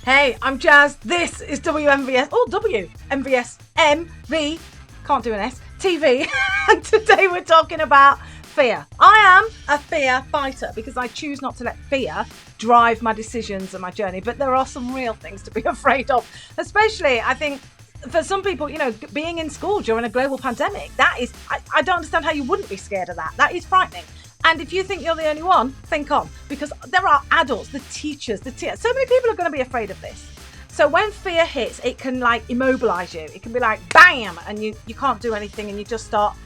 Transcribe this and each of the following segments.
Hey, I'm Jazz. This is WMVSMV. Can't do an S. TV. And today we're talking about fear. I am a fear fighter because I choose not to let fear drive my decisions and my journey. But there are some real things to be afraid of, especially, I think, for some people, you know, being in school during a global pandemic. That is, I don't understand how you wouldn't be scared of that. That is frightening. And if you think you're the only one, think on, because there are adults, the teachers, so many people are going to be afraid of this. So when fear hits, it can like immobilize you. It can be like bam, and you can't do anything, and you start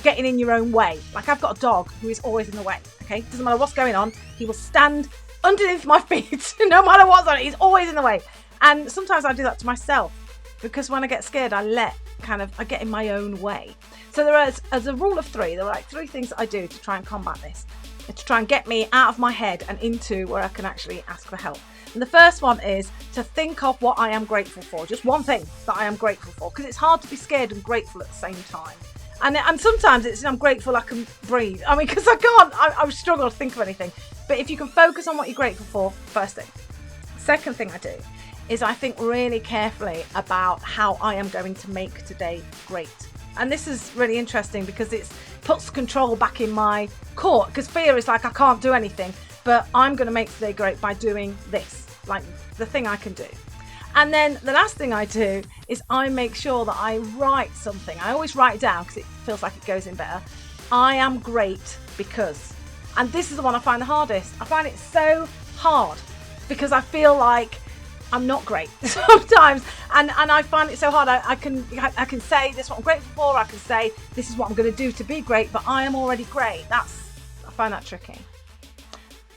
getting in your own way. Like, I've got a dog who is always in the way. Okay, doesn't matter what's going on, he will stand underneath my feet no matter what's on it. He's always in the way. And sometimes I do that to myself, because when I get scared, I get in my own way. So as a rule of three, there are like three things that I do to try and combat this, to try and get me out of my head and into where I can actually ask for help. And the first one is to think of what I am grateful for. Just one thing that I am grateful for, because it's hard to be scared and grateful at the same time. And sometimes it's I'm grateful I can breathe. I mean, because I struggle to think of anything. But if you can focus on what you're grateful for, first thing. Second thing I do is I think really carefully about how I am going to make today great. And this is really interesting because it puts control back in my court, because fear is like, I can't do anything, but I'm going to make today great by doing this, like the thing I can do. And then the last thing I do is I make sure that I write something. I always write it down because it feels like it goes in better. I am great because, and this is the one I find the hardest. I find it so hard because I feel like I'm not great sometimes, and I find it so hard. I can say this is what I'm grateful for. I can say this is what I'm going to do to be great, but I am already great. I find that tricky.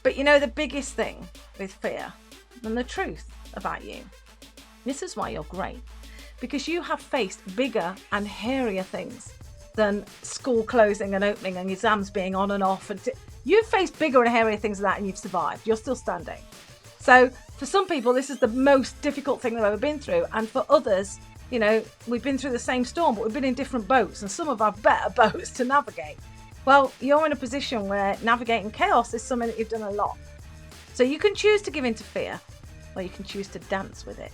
But you know, the biggest thing with fear and the truth about you, this is why you're great, because you have faced bigger and hairier things than school closing and opening and exams being on and off, and you've faced bigger and hairier things than that, and you've survived. You're still standing. So for some people, this is the most difficult thing they've ever been through. And for others, you know, we've been through the same storm, but we've been in different boats, and some of our better boats to navigate. Well, you're in a position where navigating chaos is something that you've done a lot. So you can choose to give in to fear, or you can choose to dance with it.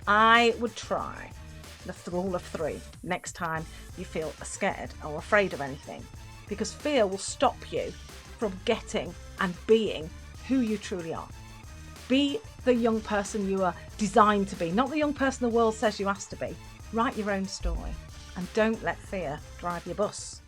I would try the rule of three next time you feel scared or afraid of anything, because fear will stop you from getting and being who you truly are. Be the young person you are designed to be, not the young person the world says you have to be. Write your own story, and don't let fear drive your bus.